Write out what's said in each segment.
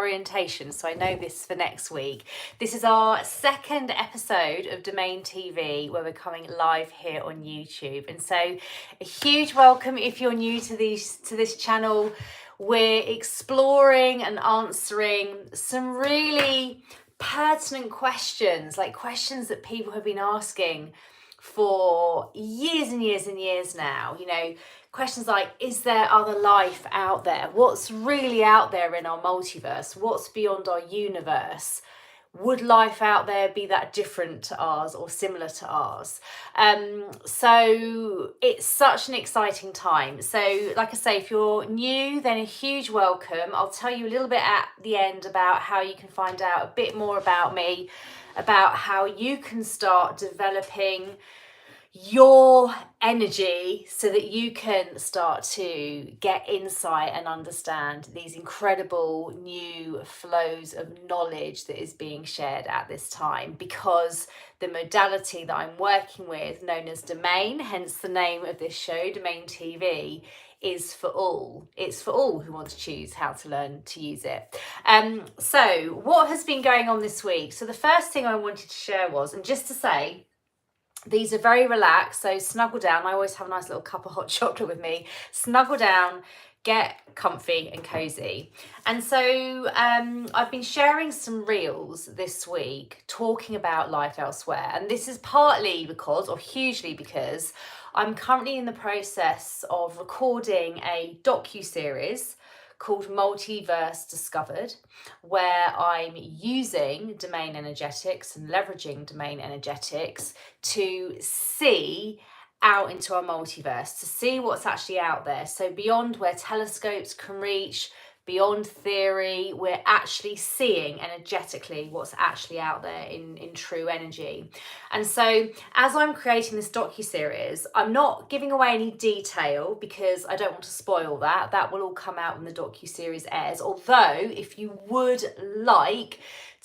orientation, so I know this for next week. This is our second episode of Domain TV, where we're coming live here on YouTube. And so a huge welcome if you're new to this channel. We're exploring and answering some really pertinent questions, like questions that people have been asking for years and years and years now. You know, questions like, is there other life out there? What's really out there in our multiverse? What's beyond our universe? Would life out there be that different to ours or similar to ours? So it's such an exciting time. So like I say, if you're new, then a huge welcome. I'll tell you a little bit at the end about how you can find out a bit more about me, about how you can start developing your energy so that you can start to get insight and understand these incredible new flows of knowledge that is being shared at this time, because the modality that I'm working with, known as Domain, hence the name of this show, Domain TV, is for all. It's for all who want to choose how to learn to use it. So what has been going on this week? So the first thing I wanted to share was, and just to say, these are very relaxed, so snuggle down. I always have a nice little cup of hot chocolate with me. Snuggle down, get comfy and cozy. And so I've been sharing some reels this week talking about life elsewhere. And this is partly because, or hugely because, I'm currently in the process of recording a docu-series called Multiverse Discovered, where I'm using domain energetics and leveraging domain energetics to see out into our multiverse, to see what's actually out there. So beyond where telescopes can reach, beyond theory, we're actually seeing energetically what's actually out there in true energy. And so as I'm creating this docu-series, I'm not giving away any detail because I don't want to spoil that. That will all come out when the docu-series airs. Although, if you would like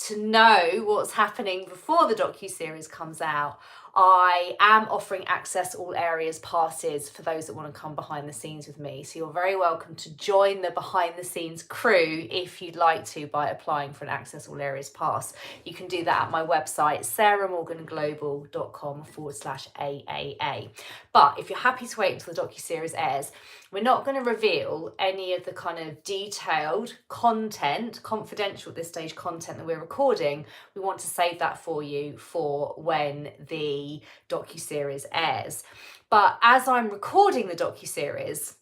to know what's happening before the docu-series comes out, I am offering access all areas passes for those that want to come behind the scenes with me. So you're very welcome to join the behind the scenes crew if you'd like to by applying for an access all areas pass. You can do that at my website, sarahmorganglobal.com/AAA. But if you're happy to wait until the docu-series airs, we're not going to reveal any of the kind of detailed content, confidential at this stage content that we're recording. We want to save that for you for when the docu-series airs. But as I'm recording the docu-series,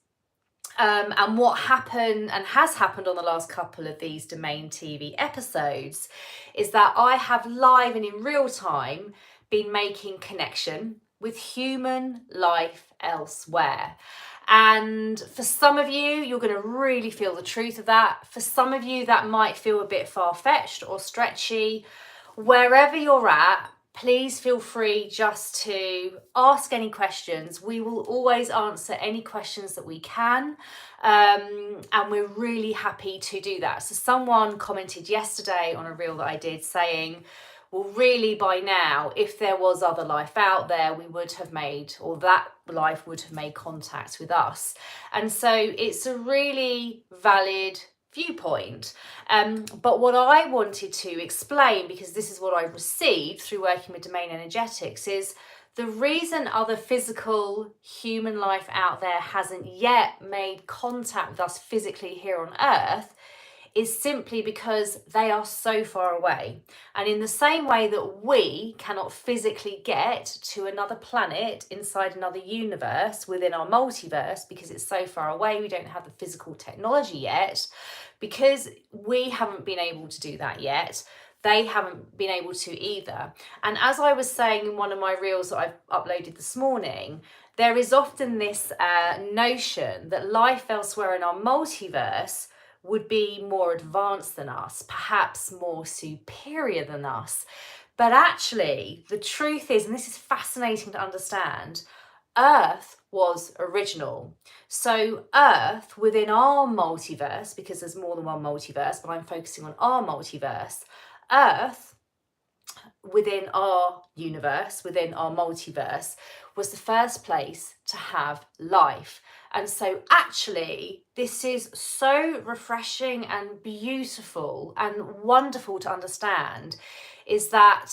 and what happened and has happened on the last couple of these Domain TV episodes is that I have live and in real time been making connection with human life elsewhere. And for some of you, you're going to really feel the truth of that. For some of you, that might feel a bit far-fetched or stretchy. Wherever you're at, please feel free just to ask any questions. We will always answer any questions that we can. And we're really happy to do that. So someone commented yesterday on a reel that I did saying, well, really by now, if there was other life out there, we would have made, or that life would have made contact with us. And so it's a really valid viewpoint. But what I wanted to explain, because this is what I've received through working with domain energetics, is the reason other physical human life out there hasn't yet made contact with us physically here on Earth is simply because they are so far away. And in the same way that we cannot physically get to another planet inside another universe within our multiverse because it's so far away, we don't have the physical technology yet, because we haven't been able to do that yet, they haven't been able to either. And as I was saying in one of my reels that I've uploaded this morning, there is often this notion that life elsewhere in our multiverse would be more advanced than us, perhaps more superior than us. But actually, the truth is, and this is fascinating to understand, Earth was original. So Earth within our multiverse, because there's more than one multiverse, but I'm focusing on our multiverse, Earth within our universe, within our multiverse, was the first place to have life. And so actually, this is so refreshing and beautiful and wonderful to understand, is that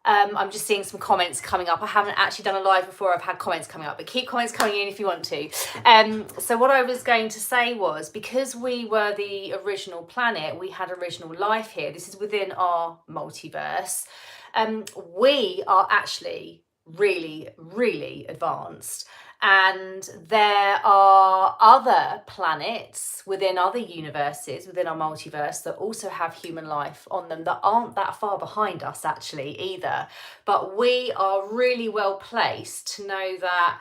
I'm just seeing some comments coming up. I haven't actually done a live before. I've had comments coming up, but keep comments coming in if you want to. So what I was going to say was, because we were the original planet, we had original life here. This is within our multiverse. We are actually really, really advanced. And there are other planets within other universes, within our multiverse, that also have human life on them that aren't that far behind us actually either. But we are really well placed to know that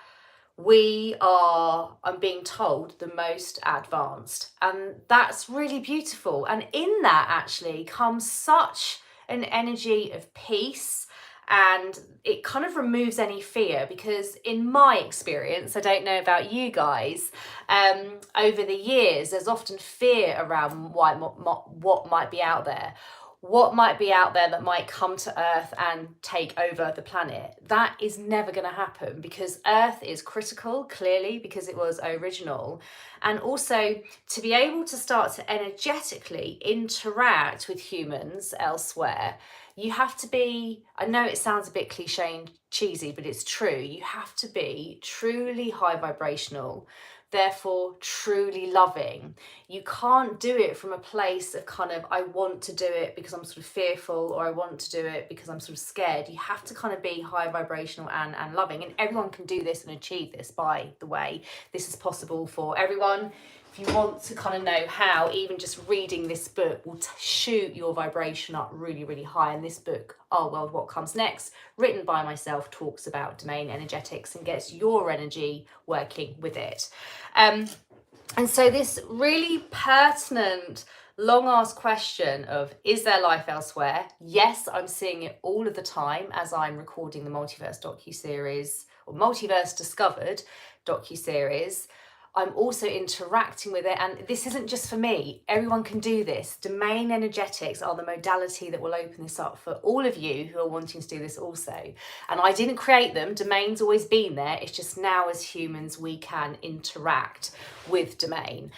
we are, I'm being told, the most advanced. And that's really beautiful. And in that actually comes such an energy of peace, and it kind of removes any fear, because in my experience, I don't know about you guys, over the years there's often fear around what might be out there. What might be out there that might come to Earth and take over the planet. That is never going to happen, because Earth is critical, clearly, because it was original. And also to be able to start to energetically interact with humans elsewhere, you have to be, I know it sounds a bit cliche and cheesy, but it's true. You have to be truly high vibrational, therefore truly loving. You can't do it from a place of kind of, I want to do it because I'm sort of fearful, or I want to do it because I'm sort of scared. You have to kind of be high vibrational and loving. And everyone can do this and achieve this, by the way. This is possible for everyone. If you want to kind of know how, even just reading this book will shoot your vibration up really, really high. And this book, Our World, What Comes Next, written by myself, talks about domain energetics and gets your energy working with it. And so this really pertinent, long asked question of, is there life elsewhere? Yes, I'm seeing it all of the time as I'm recording the Multiverse docuseries, or Multiverse Discovered docuseries. I'm also interacting with it, and this isn't just for me. Everyone can do this. Domain energetics are the modality that will open this up for all of you who are wanting to do this also. And I didn't create them. Domain's always been there. It's just now as humans we can interact with domain.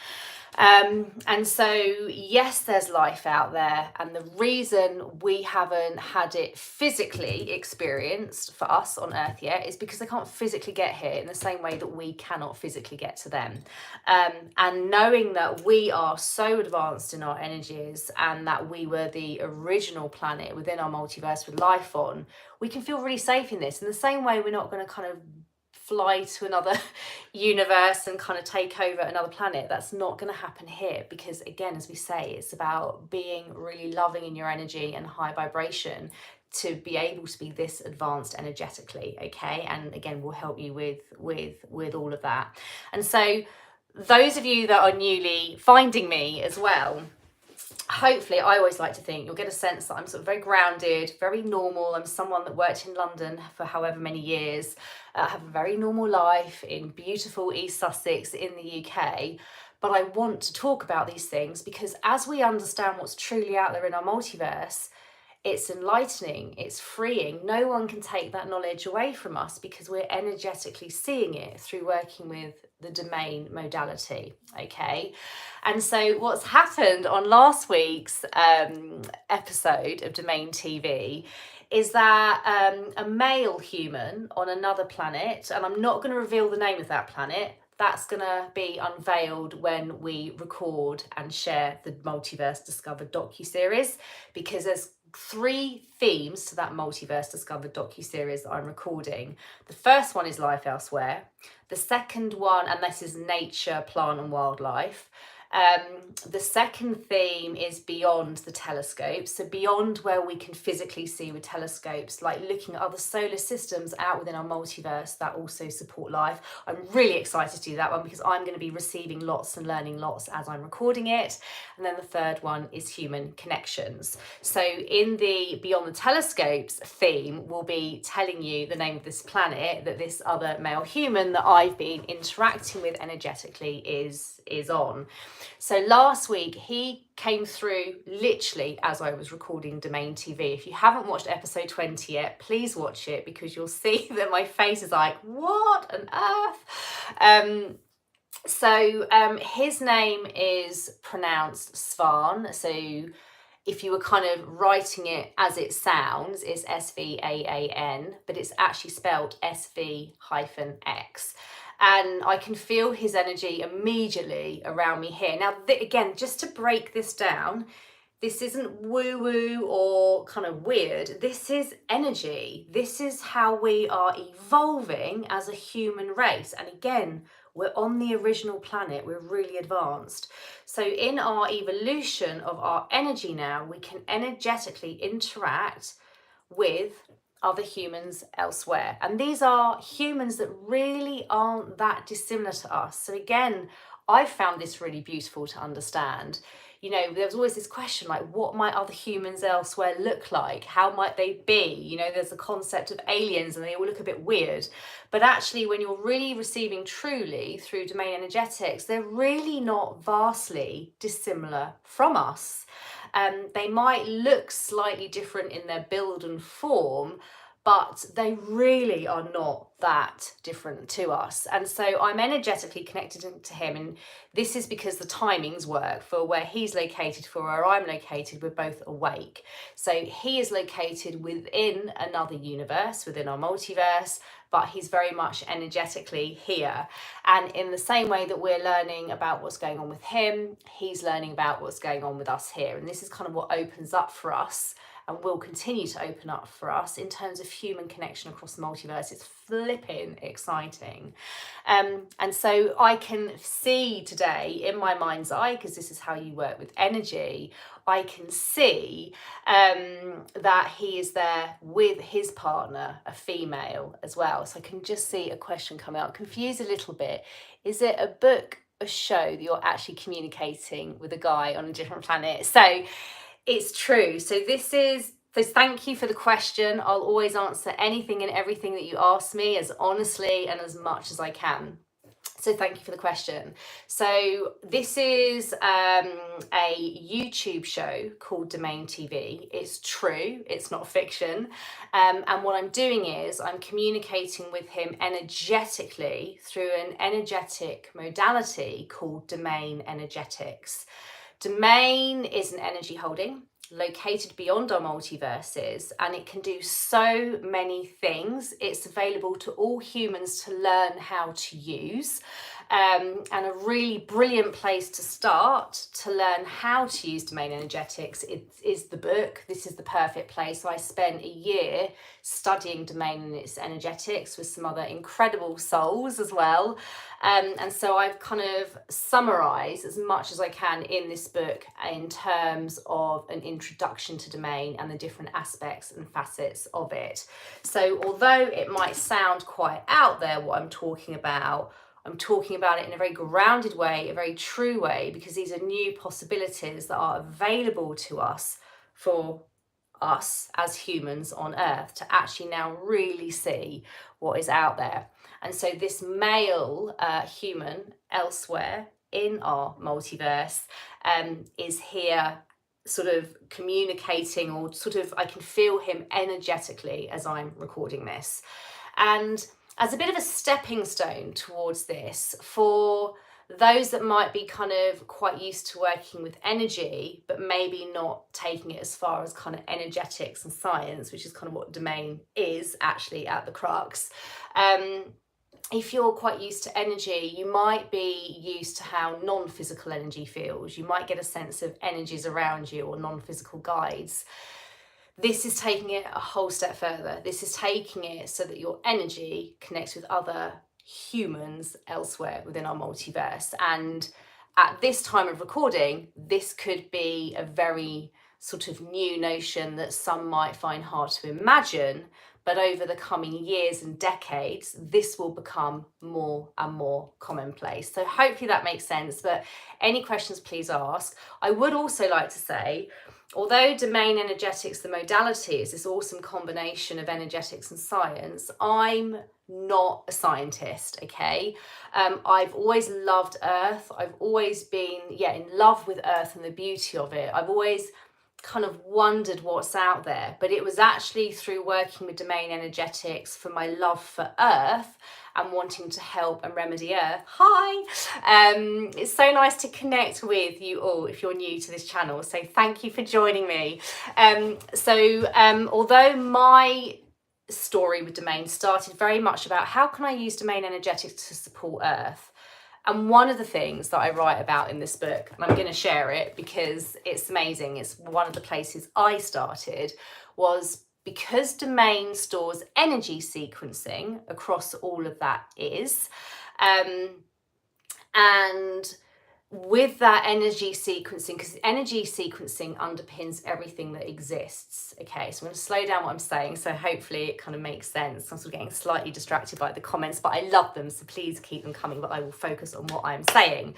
And so, yes, there's life out there. And the reason we haven't had it physically experienced for us on Earth yet is because they can't physically get here in the same way that we cannot physically get to them. And knowing that we are so advanced in our energies, and that we were the original planet within our multiverse with life on, we can feel really safe in this. In the same way, we're not going to kind of fly to another universe and kind of take over another planet. That's not going to happen here, because again, as we say, it's about being really loving in your energy and high vibration to be able to be this advanced energetically. Okay, and again, we'll help you with all of that. And so those of you that are newly finding me as well, hopefully, I always like to think you'll get a sense that I'm sort of very grounded, very normal. I'm someone that worked in London for however many years. I have a very normal life in beautiful East Sussex in the UK. But I want to talk about these things because as we understand what's truly out there in our multiverse, it's enlightening, it's freeing. No one can take that knowledge away from us because we're energetically seeing it through working with the domain modality, okay? And so what's happened on last week's episode of Domain TV is that a male human on another planet, and I'm not going to reveal the name of that planet, that's going to be unveiled when we record and share the Multiverse Discovered docuseries, because there's 3 themes to that Multiverse Discovered docuseries that I'm recording. The first one is life elsewhere. The second one, and this is nature, plant and wildlife. The second theme is beyond the telescope, so beyond where we can physically see with telescopes, like looking at other solar systems out within our multiverse that also support life. I'm really excited to do that one because I'm going to be receiving lots and learning lots as I'm recording it. And then the third one is human connections. So in the Beyond the Telescopes theme, we'll be telling you the name of this planet that this other male human that I've been interacting with energetically is on. So last week he came through literally as I was recording Domain TV. If you haven't watched episode 20 yet, please watch it, because you'll see that my face is like, what on earth? His name is pronounced Svan. So if you were kind of writing it as it sounds, it's Svan, but it's actually spelled SV-X. And I can feel his energy immediately around me here. Now, again, just to break this down, this isn't woo-woo or kind of weird. This is energy. This is how we are evolving as a human race. And again, we're on the original planet. We're really advanced. So in our evolution of our energy now, we can energetically interact with other humans elsewhere. And these are humans that really aren't that dissimilar to us. So again, I found this really beautiful to understand. You know, there was always this question, like, what might other humans elsewhere look like? How might they be? You know, there's a concept of aliens and they all look a bit weird. But actually, when you're really receiving truly through domain energetics, they're really not vastly dissimilar from us. They might look slightly different in their build and form, but they really are not that different to us. And so I'm energetically connected to him. And this is because the timings work for where he's located, for where I'm located. We're both awake. So he is located within another universe, within our multiverse, but he's very much energetically here. And in the same way that we're learning about what's going on with him, he's learning about what's going on with us here. And this is kind of what opens up for us, and will continue to open up for us in terms of human connection across the multiverse. It's flipping exciting. And so I can see today in my mind's eye, because this is how you work with energy, I can see that he is there with his partner, a female as well. So I can just see a question come out. Confused a little bit. Is it a book, a show that you're actually communicating with a guy on a different planet? So it's true. So thank you for the question. I'll always answer anything and everything that you ask me as honestly and as much as I can. So thank you for the question. So this is a YouTube show called Domain TV. It's true, it's not fiction. And what I'm doing is I'm communicating with him energetically through an energetic modality called Domain Energetics. Domain is an energy holding located beyond our multiverses, and it can do so many things. It's available to all humans to learn how to use, and a really brilliant place to start to learn how to use domain energetics is the book. This is the perfect place. So I spent a year studying domain and its energetics with some other incredible souls as well. And so I've kind of summarized as much as I can in this book in terms of an introduction to domain and the different aspects and facets of it. So although it might sound quite out there what I'm talking about it in a very grounded way, a very true way, because these are new possibilities that are available to us for us as humans on Earth to actually now really see what is out there. And so this male human elsewhere in our multiverse is here sort of communicating, or sort of I can feel him energetically as I'm recording this. And as a bit of a stepping stone towards this, for those that might be kind of quite used to working with energy, but maybe not taking it as far as kind of energetics and science, which is kind of what domain is actually at the crux. If you're quite used to energy, you might be used to how non-physical energy feels. You might get a sense of energies around you or non-physical guides. This is taking it a whole step further. This is taking it so that your energy connects with other humans elsewhere within our multiverse. And at this time of recording, this could be a very sort of new notion that some might find hard to imagine, But over the coming years and decades, this will become more and more commonplace. So hopefully that makes sense. But any questions, please ask. I would also like to say, although domain energetics, the modality, is this awesome combination of energetics and science, I'm not a scientist, okay? I've always loved Earth. I've always been, in love with Earth and the beauty of it. I've always kind of wondered what's out there, but it was actually through working with domain energetics for my love for Earth and wanting to help and remedy Earth. Hi! It's so nice to connect with you all if you're new to this channel, so thank you for joining me. Although my story with domain started very much about how can I use domain energetics to support Earth, and one of the things that I write about in this book, and I'm going to share it because it's amazing, it's one of the places I started, was because domain stores energy sequencing across all of that and with that energy sequencing, because energy sequencing underpins everything that exists. Okay, so I'm going to slow down what I'm saying, so hopefully it kind of makes sense. I'm sort of getting slightly distracted by the comments, but I love them, so please keep them coming, but I will focus on what I'm saying.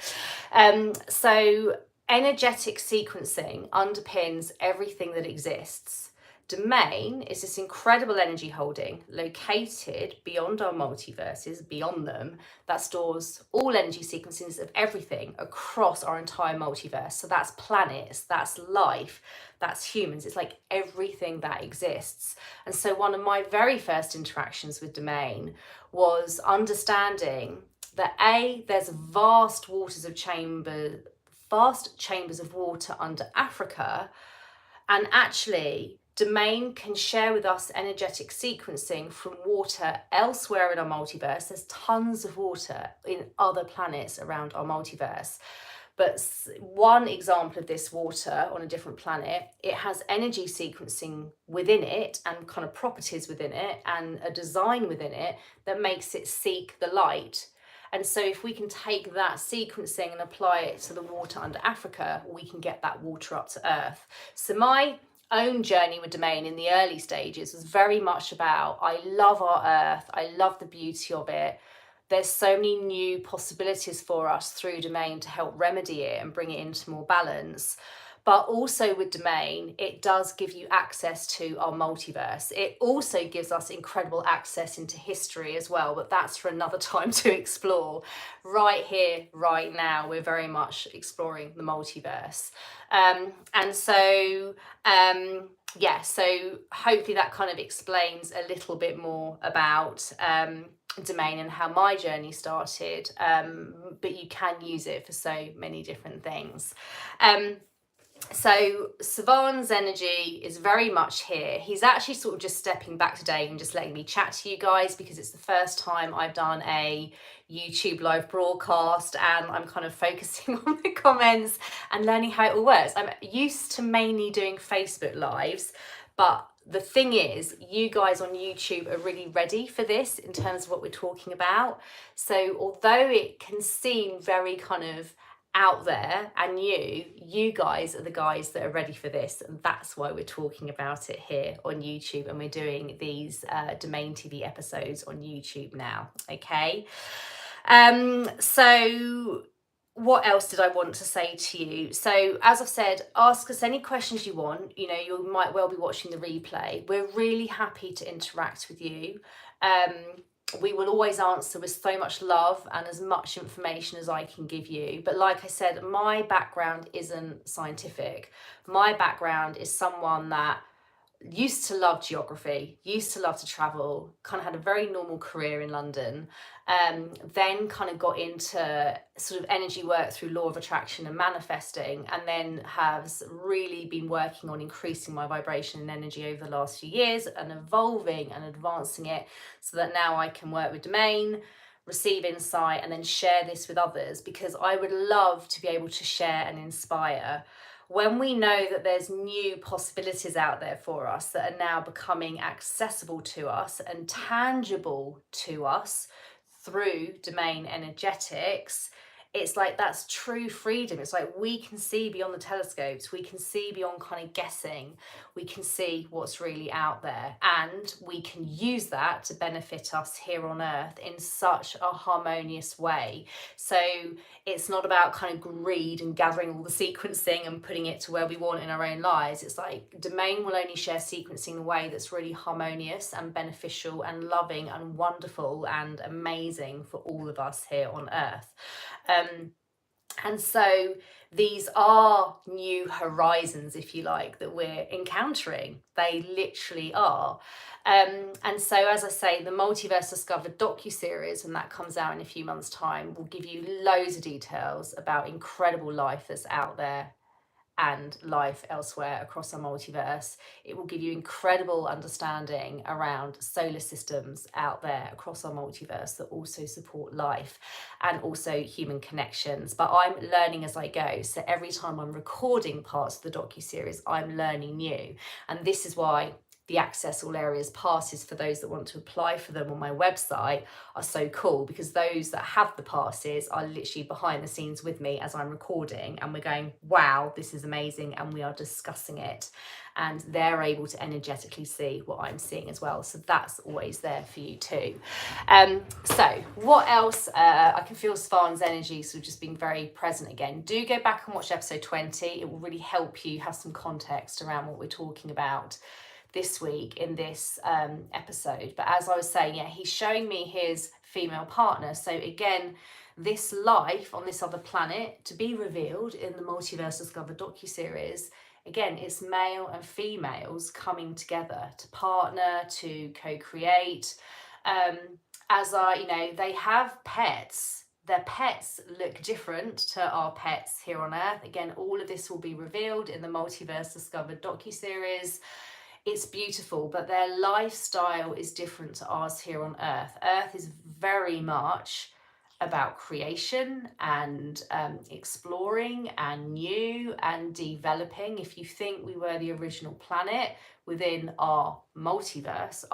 So energetic sequencing underpins everything that exists. Domain is this incredible energy holding located beyond our multiverses, beyond them, that stores all energy sequences of everything across our entire multiverse. So that's planets, that's life, that's humans. It's like everything that exists. And so one of my very first interactions with domain was understanding that there's vast chambers of water under Africa, and actually domain can share with us energetic sequencing from water elsewhere in our multiverse. There's tons of water in other planets around our multiverse. But one example of this water on a different planet, it has energy sequencing within it and kind of properties within it and a design within it that makes it seek the light. And so if we can take that sequencing and apply it to the water under Africa, we can get that water up to Earth. So my own journey with domain in the early stages was very much about, I love our Earth, I love the beauty of it. There's so many new possibilities for us through domain to help remedy it and bring it into more balance. But also with domain, it does give you access to our multiverse. It also gives us incredible access into history as well, but that's for another time to explore. Right here, right now, we're very much exploring the multiverse. So hopefully that kind of explains a little bit more about domain and how my journey started, but you can use it for so many different things. So Savan's energy is very much here. He's actually sort of just stepping back today and just letting me chat to you guys because it's the first time I've done a YouTube live broadcast and I'm kind of focusing on the comments and learning how it all works. I'm used to mainly doing Facebook lives, but the thing is, you guys on YouTube are really ready for this in terms of what we're talking about. So although it can seem very kind of out there and you guys are the guys that are ready for this, and that's why we're talking about it here on YouTube, and we're doing these Domain TV episodes on YouTube now. Okay, so what else did I want to say to you? So as I've said, ask us any questions you want. You know, you might well be watching the replay. We're really happy to interact with you. We will always answer with so much love and as much information as I can give you. But like I said, my background isn't scientific. My background is someone that used to love geography, used to love to travel, kind of had a very normal career in London, then kind of got into sort of energy work through law of attraction and manifesting, and then has really been working on increasing my vibration and energy over the last few years and evolving and advancing it so that now I can work with domain, receive insight, and then share this with others, because I would love to be able to share and inspire. When we know that there's new possibilities out there for us that are now becoming accessible to us and tangible to us through domain energetics, it's like that's true freedom. It's like we can see beyond the telescopes, we can see beyond kind of guessing, we can see what's really out there, and we can use that to benefit us here on Earth in such a harmonious way. So it's not about kind of greed and gathering all the sequencing and putting it to where we want in our own lives. It's like Domain will only share sequencing in a way that's really harmonious and beneficial and loving and wonderful and amazing for all of us here on Earth. And so these are new horizons, if you like, that we're encountering. They literally are. And so, as I say, the Multiverse Discovered docuseries, when that comes out in a few months' time, will give you loads of details about incredible life that's out there and life elsewhere across our multiverse. It will give you incredible understanding around solar systems out there across our multiverse that also support life and also human connections. But I'm learning as I go. So every time I'm recording parts of the docuseries, I'm learning new. And this is why the Access All Areas passes for those that want to apply for them on my website are so cool, because those that have the passes are literally behind the scenes with me as I'm recording, and we're going, wow, this is amazing, and we are discussing it, and they're able to energetically see what I'm seeing as well. So that's always there for you too. So what else? I can feel Svarn's energy, so just being very present again. Do go back and watch episode 20. It will really help you have some context around what we're talking about this week in this episode. But as I was saying, yeah, he's showing me his female partner. So again, this life on this other planet to be revealed in the Multiverse Discovered docuseries, again, it's male and females coming together to partner, to co-create. As are, you know, they have pets. Their pets look different to our pets here on Earth. Again, all of this will be revealed in the Multiverse Discovered docuseries. It's beautiful, but their lifestyle is different to ours here on Earth. Earth is very much about creation and exploring and new and developing. If you think we were the original planet within our multiverse,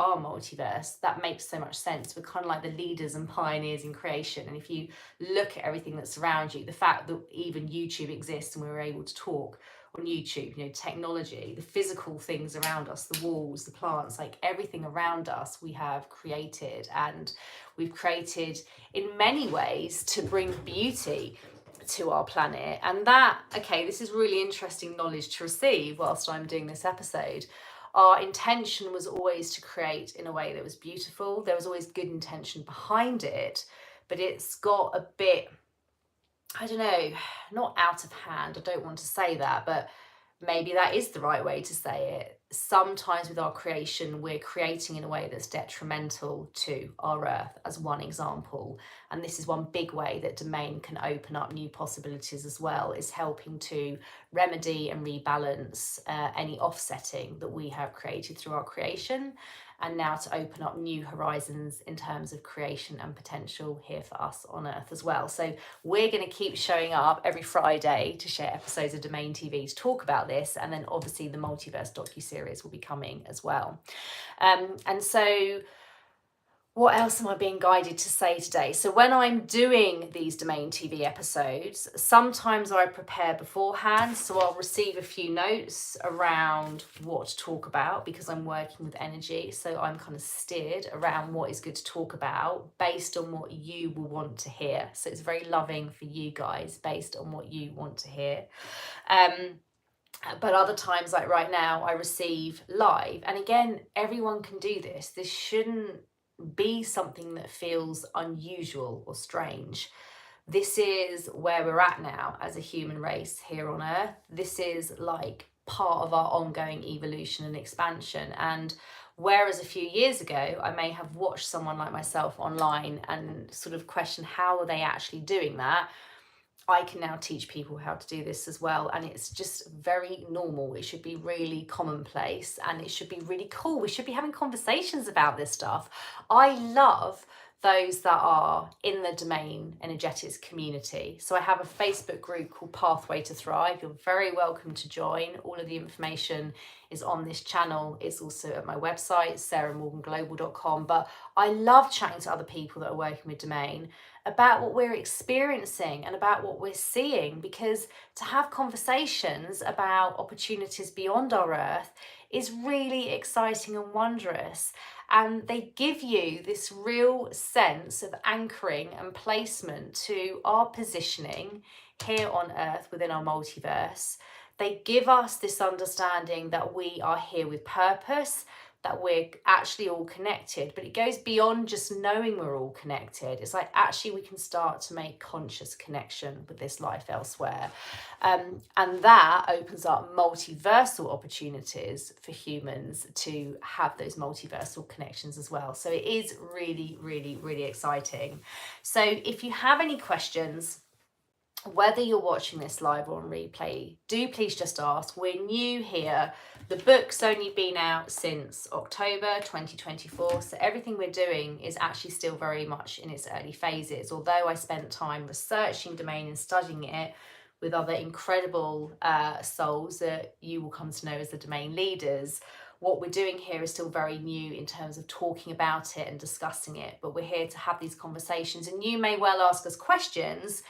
that makes so much sense. We're kind of like the leaders and pioneers in creation. And if you look at everything that's around you, the fact that even YouTube exists and we were able to talk on YouTube, you know, technology, the physical things around us, the walls, the plants, like everything around us we have created, and we've created in many ways to bring beauty to our planet. And that, okay, this is really interesting knowledge to receive whilst I'm doing this episode. Our intention was always to create in a way that was beautiful. There was always good intention behind it, but it's got a bit, I don't know, not out of hand. I don't want to say that, but maybe that is the right way to say it. Sometimes with our creation, we're creating in a way that's detrimental to our Earth, as one example. And this is one big way that Domain can open up new possibilities as well, is helping to remedy and rebalance any offsetting that we have created through our creation, and now to open up new horizons in terms of creation and potential here for us on Earth as well. So we're going to keep showing up every Friday to share episodes of Domain TV to talk about this, and then obviously the Multiverse docuseries will be coming as well. And so what else am I being guided to say today? So when I'm doing these Domain TV episodes, sometimes I prepare beforehand. So I'll receive a few notes around what to talk about because I'm working with energy. So I'm kind of steered around what is good to talk about based on what you will want to hear. So it's very loving for you guys based on what you want to hear. But other times, like right now, I receive live. And again, everyone can do this. This shouldn't be something that feels unusual or strange. This is where we're at now as a human race here on Earth. This is like part of our ongoing evolution and expansion. And whereas a few years ago, I may have watched someone like myself online and sort of question how are they actually doing that, I can now teach people how to do this as well, and it's just very normal. It should be really commonplace and it should be really cool. We should be having conversations about this stuff. I love those that are in the Domain Energetics community. So I have a Facebook group called Pathway to Thrive. You're very welcome to join. All of the information is on this channel. It's also at my website, sarahmorganglobal.com. But I love chatting to other people that are working with Domain. about what we're experiencing and about what we're seeing, because to have conversations about opportunities beyond our Earth is really exciting and wondrous. And they give you this real sense of anchoring and placement to our positioning here on Earth within our multiverse. They give us this understanding that we are here with purpose, that we're actually all connected, but it goes beyond just knowing we're all connected. It's like actually we can start to make conscious connection with this life elsewhere. And that opens up multiversal opportunities for humans to have those multiversal connections as well. So it is really, really, really exciting. So if you have any questions, whether you're watching this live or on replay, do please just ask. We're new here. The book's only been out since October 2024, so everything we're doing is actually still very much in its early phases. Although I spent time researching domain and studying it with other incredible souls that you will come to know as the domain leaders, what we're doing here is still very new in terms of talking about it and discussing it. But we're here to have these conversations, and you may well ask us questions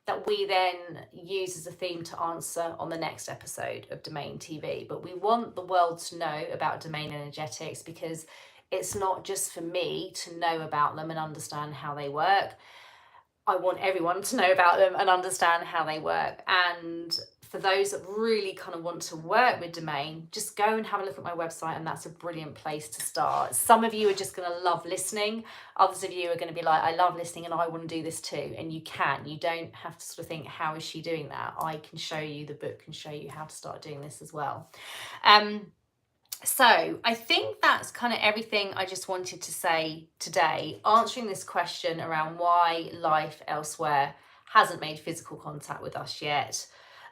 that we then use as a theme to answer on the next episode of Domain TV. But we want the world to know about domain energetics, because it's not just for me to know about them and understand how they work. I want everyone to know about them and understand how they work. And for those that really kind of want to work with domain, just go and have a look at my website, and that's a brilliant place to start. Some of you are just going to love listening. Others of you are going to be like, I love listening and I want to do this too. And you can. You don't have to sort of think, how is she doing that? I can show you, the book can show you how to start doing this as well. So I think that's kind of everything I just wanted to say today, answering this question around why life elsewhere hasn't made physical contact with us yet.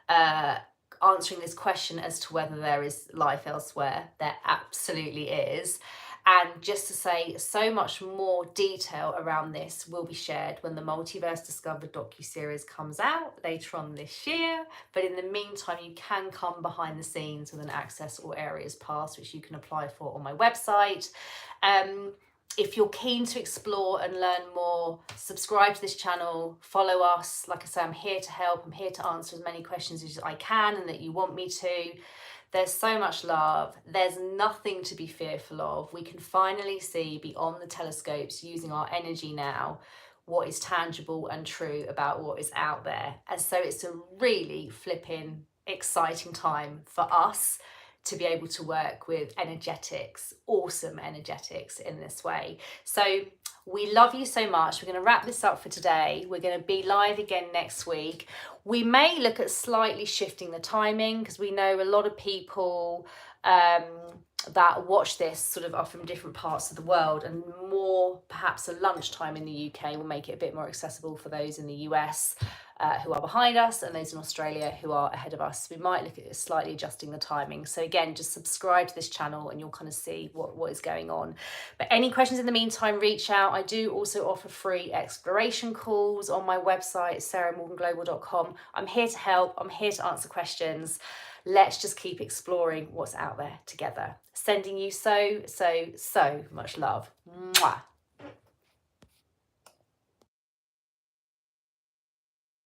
Answering this question as to whether there is life elsewhere. There absolutely is. And just to say, so much more detail around this will be shared when the Multiverse Discovered docuseries comes out later on this year. But in the meantime, you can come behind the scenes with an access all areas pass, which you can apply for on my website. If you're keen to explore and learn more, subscribe to this channel, follow us. Like I say, I'm here to help. I'm here to answer as many questions as I can and that you want me to. There's so much love. There's nothing to be fearful of. We can finally see beyond the telescopes using our energy now what is tangible and true about what is out there. And so it's a really flipping exciting time for us to be able to work with energetics, awesome energetics in this way. So we love you so much. We're going to wrap this up for today. We're going to be live again next week. We may look at slightly shifting the timing, because we know a lot of people that watch this sort of are from different parts of the world, and more perhaps a lunchtime in the UK will make it a bit more accessible for those in the US who are behind us, and those in Australia who are ahead of us. We might look at slightly adjusting the timing. So again, just subscribe to this channel and you'll kind of see what is going on. But any questions in the meantime, reach out. I do also offer free exploration calls on my website, sarahmorganglobal.com. I'm here to help. I'm here to answer questions. Let's just keep exploring what's out there together. Sending you so much love. Mwah.